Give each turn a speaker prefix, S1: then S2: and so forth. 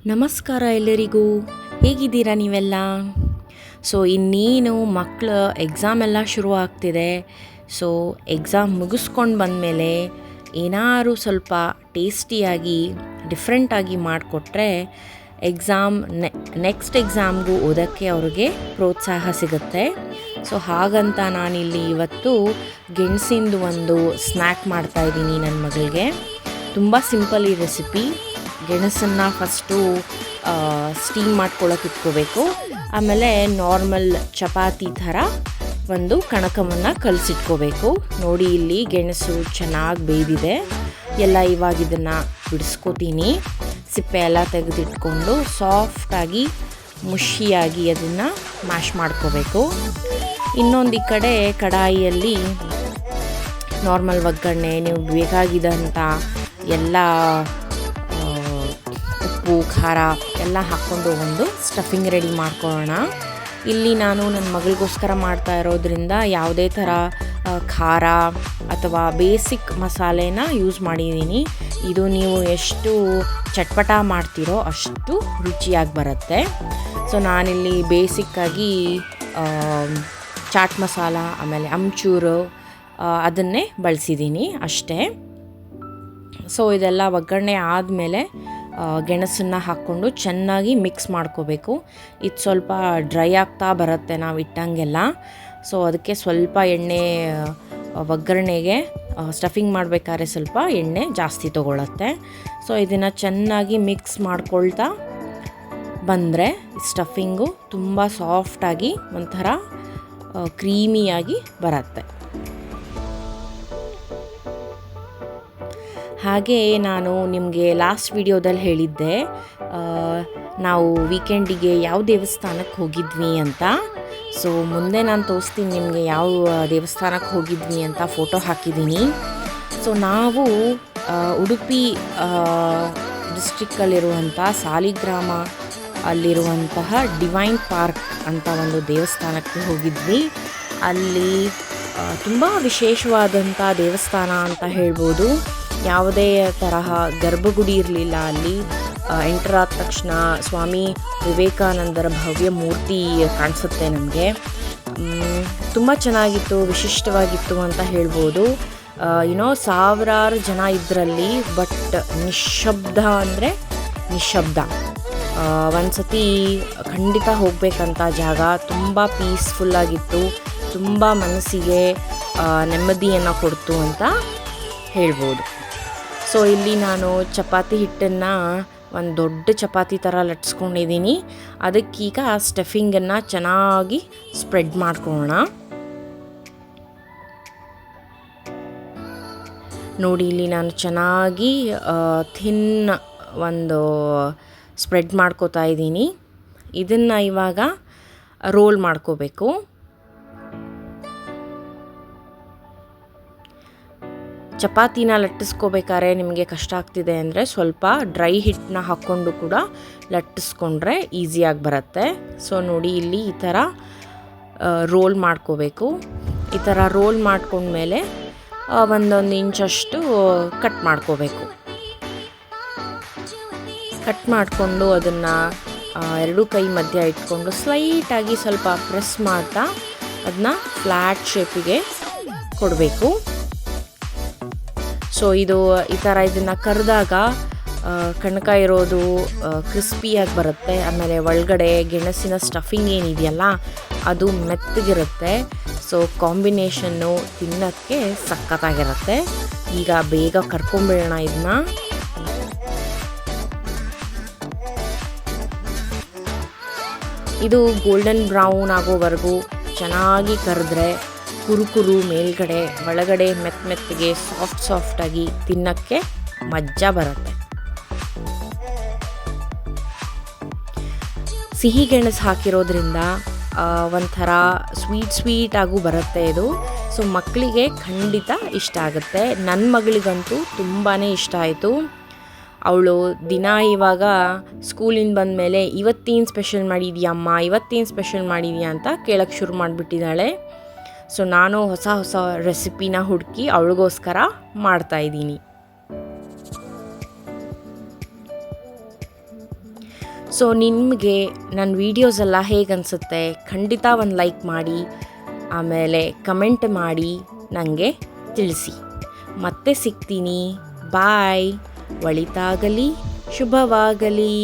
S1: ನಮಸ್ಕಾರ ಎಲ್ಲರಿಗೂ, ಹೇಗಿದ್ದೀರಾ ನೀವೆಲ್ಲ? ಸೊ ಇನ್ನೇನು ಮಕ್ಕಳ ಎಕ್ಸಾಮ್ ಎಲ್ಲ ಶುರು ಆಗ್ತಿದೆ. ಸೊ ಎಕ್ಸಾಮ್ ಮುಗಿಸ್ಕೊಂಡು ಬಂದಮೇಲೆ ಏನಾದ್ರು ಸ್ವಲ್ಪ ಟೇಸ್ಟಿಯಾಗಿ ಡಿಫ್ರೆಂಟಾಗಿ ಮಾಡಿಕೊಟ್ರೆ ನೆಕ್ಸ್ಟ್ ಎಕ್ಸಾಮ್ಗೂ ಓದೋಕ್ಕೆ ಅವ್ರಿಗೆ ಪ್ರೋತ್ಸಾಹ ಸಿಗುತ್ತೆ. ಸೊ ಹಾಗಂತ ನಾನಿಲ್ಲಿ ಇವತ್ತು ಗೆಣಸಿಂದು ಒಂದು ಸ್ನ್ಯಾಕ್ ಮಾಡ್ತಾಯಿದ್ದೀನಿ ನನ್ನ ಮಗಳಿಗೆ. ತುಂಬ ಸಿಂಪಲ್ ಈ ರೆಸಿಪಿ. ಗೆಣಸನ್ನು ಫಸ್ಟು ಸ್ಟೀಮ್ ಮಾಡ್ಕೊಳ್ಳೋಕೆ ಇಟ್ಕೋಬೇಕು. ಆಮೇಲೆ ನಾರ್ಮಲ್ ಚಪಾತಿ ಥರ ಒಂದು ಕಣಕವನ್ನು ಕಲಸಿಟ್ಕೋಬೇಕು. ನೋಡಿ, ಇಲ್ಲಿ ಗೆಣಸು ಚೆನ್ನಾಗಿ ಬೇಯ್ದಿದೆ ಎಲ್ಲ. ಇವಾಗ ಇದನ್ನು ಬಿಡಿಸ್ಕೋತೀನಿ. ಸಿಪ್ಪೆ ಎಲ್ಲ ತೆಗೆದಿಟ್ಕೊಂಡು ಸಾಫ್ಟಾಗಿ ಮುಷಿಯಾಗಿ ಅದನ್ನು ಮ್ಯಾಶ್ ಮಾಡ್ಕೋಬೇಕು. ಇನ್ನೊಂದು ಕಡೆ ಕಡಾಯಿಯಲ್ಲಿ ನಾರ್ಮಲ್ ಒಗ್ಗರಣೆ, ನೀವು ಬೇಕಾಗಿದ್ದಂಥ ಎಲ್ಲ ಉಪ್ಪು ಖಾರ ಎಲ್ಲ ಹಾಕ್ಕೊಂಡು ಒಂದು ಸ್ಟಫಿಂಗ್ ರೆಡಿ ಮಾಡ್ಕೊಳ್ಳೋಣ. ಇಲ್ಲಿ ನಾನು ನನ್ನ ಮಗಳಿಗೋಸ್ಕರ ಮಾಡ್ತಾ ಇರೋದ್ರಿಂದ ಯಾವುದೇ ಥರ ಖಾರ ಅಥವಾ ಬೇಸಿಕ್ ಮಸಾಲೆನ ಯೂಸ್ ಮಾಡಿದ್ದೀನಿ. ಇದು ನೀವು ಎಷ್ಟು ಚಟ್ಪಟ ಮಾಡ್ತೀರೋ ಅಷ್ಟು ರುಚಿಯಾಗಿ ಬರುತ್ತೆ. ಸೊ ನಾನಿಲ್ಲಿ ಬೇಸಿಕ್ಕಾಗಿ ಚಾಟ್ ಮಸಾಲ, ಆಮೇಲೆ ಅಮ್ಚೂರು ಅದನ್ನೇ ಬಳಸಿದ್ದೀನಿ ಅಷ್ಟೇ. ಸೊ ಇದೆಲ್ಲ ಒಗ್ಗರಣೆ ಆದಮೇಲೆ ಗೆಣಸನ್ನು ಹಾಕ್ಕೊಂಡು ಚೆನ್ನಾಗಿ ಮಿಕ್ಸ್ ಮಾಡ್ಕೋಬೇಕು. ಇದು ಸ್ವಲ್ಪ ಡ್ರೈ ಆಗ್ತಾ ಬರುತ್ತೆ ನಾವು ಇಟ್ಟಂಗೆಲ್ಲ. ಸೊ ಅದಕ್ಕೆ ಸ್ವಲ್ಪ ಎಣ್ಣೆ, ಒಗ್ಗರಣೆಗೆ ಸ್ಟಫಿಂಗ್ ಮಾಡಬೇಕಾದ್ರೆ ಸ್ವಲ್ಪ ಎಣ್ಣೆ ಜಾಸ್ತಿ ತೊಗೊಳತ್ತೆ. ಸೊ ಇದನ್ನು ಚೆನ್ನಾಗಿ ಮಿಕ್ಸ್ ಮಾಡ್ಕೊಳ್ತಾ ಬಂದರೆ ಸ್ಟಫಿಂಗು ತುಂಬ ಸಾಫ್ಟಾಗಿ ಒಂಥರ ಕ್ರೀಮಿಯಾಗಿ ಬರುತ್ತೆ. ಹಾಗೆ ನಾನು ನಿಮಗೆ ಲಾಸ್ಟ್ ವಿಡಿಯೋದಲ್ಲಿ ಹೇಳಿದ್ದೆ ನಾವು ವೀಕೆಂಡಿಗೆ ಯಾವ ದೇವಸ್ಥಾನಕ್ಕೆ ಹೋಗಿದ್ವಿ ಅಂತ. ಸೊ ಮುಂದೆ ನಾನು ತೋರಿಸ್ತೀನಿ ನಿಮಗೆ ಯಾವ ದೇವಸ್ಥಾನಕ್ಕೆ ಹೋಗಿದ್ವಿ ಅಂತ ಫೋಟೋ ಹಾಕಿದ್ದೀನಿ. ಸೊ ನಾವು ಉಡುಪಿ ಡಿಸ್ಟ್ರಿಕ್ಕಲ್ಲಿರುವಂಥ ಸಾಲಿಗ್ರಾಮ ಅಲ್ಲಿರುವಂತಹ ಡಿವೈನ್ ಪಾರ್ಕ್ ಅಂತ ಒಂದು ದೇವಸ್ಥಾನಕ್ಕೆ ಹೋಗಿದ್ವಿ. ಅಲ್ಲಿ ತುಂಬ ವಿಶೇಷವಾದಂಥ ದೇವಸ್ಥಾನ ಅಂತ ಹೇಳ್ಬೋದು. ಯಾವುದೇ ತರಹ ಗರ್ಭಗುಡಿ ಇರಲಿಲ್ಲ ಅಲ್ಲಿ. ಎಂಟರ್ ಆದ ತಕ್ಷಣ ಸ್ವಾಮಿ ವಿವೇಕಾನಂದರ ಭವ್ಯ ಮೂರ್ತಿ ಕಾಣಿಸುತ್ತೆ ನಮಗೆ. ತುಂಬ ಚೆನ್ನಾಗಿತ್ತು, ವಿಶಿಷ್ಟವಾಗಿತ್ತು ಅಂತ ಹೇಳ್ಬೋದು. ಸಾವಿರಾರು ಜನ ಇದರಲ್ಲಿ, ಬಟ್ ನಿಶ್ಶಬ್ದ ಅಂದರೆ ನಿಶ್ಶಬ್ದ. ಒಂದು ಸತಿ ಖಂಡಿತ ಹೋಗಬೇಕಂತ ಜಾಗ. ತುಂಬ ಪೀಸ್ಫುಲ್ಲಾಗಿತ್ತು, ತುಂಬ ಮನಸ್ಸಿಗೆ ನೆಮ್ಮದಿಯನ್ನು ಕೊಡ್ತು ಅಂತ ಹೇಳ್ಬೋದು. ಸೊ ಇಲ್ಲಿ ನಾನು ಚಪಾತಿ ಹಿಟ್ಟನ್ನು ಒಂದು ದೊಡ್ಡ ಚಪಾತಿ ಥರ ಲಟ್ಸ್ಕೊಂಡಿದ್ದೀನಿ. ಅದಕ್ಕೀಗ ಸ್ಟಫಿಂಗನ್ನು ಚೆನ್ನಾಗಿ ಸ್ಪ್ರೆಡ್ ಮಾಡ್ಕೊಳ್ಳೋಣ. ನೋಡಿ, ಇಲ್ಲಿ ನಾನು ಚೆನ್ನಾಗಿ ಥಿನ್ ಒಂದು ಸ್ಪ್ರೆಡ್ ಮಾಡ್ಕೋತಾ ಇದ್ದೀನಿ. ಇದನ್ನು ಇವಾಗ ರೋಲ್ ಮಾಡ್ಕೋಬೇಕು. ಚಪಾತಿನ ಲಟ್ಟಿಸ್ಕೋಬೇಕಾದ್ರೆ ನಿಮಗೆ ಕಷ್ಟ ಆಗ್ತಿದೆ ಅಂದರೆ ಸ್ವಲ್ಪ ಡ್ರೈ ಹಿಟ್ಟನ್ನ ಹಾಕ್ಕೊಂಡು ಕೂಡ ಲಟ್ಟಿಸ್ಕೊಂಡ್ರೆ ಈಸಿಯಾಗಿ ಬರುತ್ತೆ. ಸೊ ನೋಡಿ, ಇಲ್ಲಿ ಈ ಥರ ರೋಲ್ ಮಾಡ್ಕೋಬೇಕು. ಈ ಥರ ರೋಲ್ ಮಾಡ್ಕೊಂಡ್ಮೇಲೆ ಒಂದೊಂದು ಇಂಚಷ್ಟು ಕಟ್ ಮಾಡ್ಕೋಬೇಕು. ಕಟ್ ಮಾಡಿಕೊಂಡು ಅದನ್ನು ಎರಡೂ ಕೈ ಮಧ್ಯ ಇಟ್ಕೊಂಡು ಸ್ಲೈಟಾಗಿ ಸ್ವಲ್ಪ ಪ್ರೆಸ್ ಮಾಡ್ತಾ ಅದನ್ನ ಫ್ಲ್ಯಾಟ್ ಶೇಪಿಗೆ ಕೊಡಬೇಕು. ಸೊ ಇದು ಈ ಥರ ಇದನ್ನು ಕರೆದಾಗ ಕಣಕ ಇರೋದು ಕ್ರಿಸ್ಪಿಯಾಗಿ ಬರುತ್ತೆ. ಆಮೇಲೆ ಒಳಗಡೆ ಗೆಣಸಿನ ಸ್ಟಫಿಂಗ್ ಏನಿದೆಯಲ್ಲ ಅದು ಮೆತ್ತಗಿರುತ್ತೆ. ಸೊ ಕಾಂಬಿನೇಷನ್ನು ತಿನ್ನೋಕ್ಕೆ ಸಖತ್ತಾಗಿರುತ್ತೆ. ಈಗ ಬೇಗ ಕರ್ಕೊಂಬಿಡೋಣ ಇದನ್ನ. ಇದು ಗೋಲ್ಡನ್ ಬ್ರೌನ್ ಆಗೋವರೆಗೂ ಚೆನ್ನಾಗಿ ಕರೆದ್ರೆ ಕುರುಕುರು ಮೇಲ್ಗಡೆ, ಒಳಗಡೆ ಮೆತ್ತಗೆ ಸಾಫ್ಟಾಗಿ ತಿನ್ನೋಕ್ಕೆ ಮಜಾ ಬರುತ್ತೆ. ಸಿಹಿ ಗೆಣಸು ಹಾಕಿರೋದ್ರಿಂದ ಒಂಥರ ಸ್ವೀಟಾಗೂ ಬರುತ್ತೆ ಇದು. ಸೊ ಮಕ್ಕಳಿಗೆ ಖಂಡಿತ ಇಷ್ಟ ಆಗುತ್ತೆ. ನನ್ನ ಮಗಳಿಗಂತೂ ತುಂಬಾ ಇಷ್ಟ ಆಯಿತು. ಅವಳು ದಿನ ಇವಾಗ ಸ್ಕೂಲಿಂದ ಬಂದಮೇಲೆ ಇವತ್ತೇನು ಸ್ಪೆಷಲ್ ಮಾಡಿದ್ಯಾ ಅಮ್ಮ, ಇವತ್ತೇನು ಸ್ಪೆಷಲ್ ಮಾಡಿದ್ಯಾ ಅಂತ ಕೇಳೋಕ್ಕೆ ಶುರು ಮಾಡಿಬಿಟ್ಟಿದ್ದಾಳೆ. ಸೊ ನಾನು ಹೊಸ ರೆಸಿಪಿನ ಹುಡುಕಿ ಅವಳಿಗೋಸ್ಕರ ಮಾಡ್ತಾಯಿದ್ದೀನಿ. ಸೊ ನಿಮಗೆ ನನ್ನ ವೀಡಿಯೋಸ್ ಎಲ್ಲ ಹೇಗೆ ಅನಿಸುತ್ತೆ ಖಂಡಿತ ಒಂದು ಲೈಕ್ ಮಾಡಿ, ಆಮೇಲೆ ಕಮೆಂಟ್ ಮಾಡಿ ನನಗೆ ತಿಳಿಸಿ. ಮತ್ತೆ ಸಿಗ್ತೀನಿ. ಬಾಯ್. ಒಳಿತಾಗಲಿ, ಶುಭವಾಗಲಿ.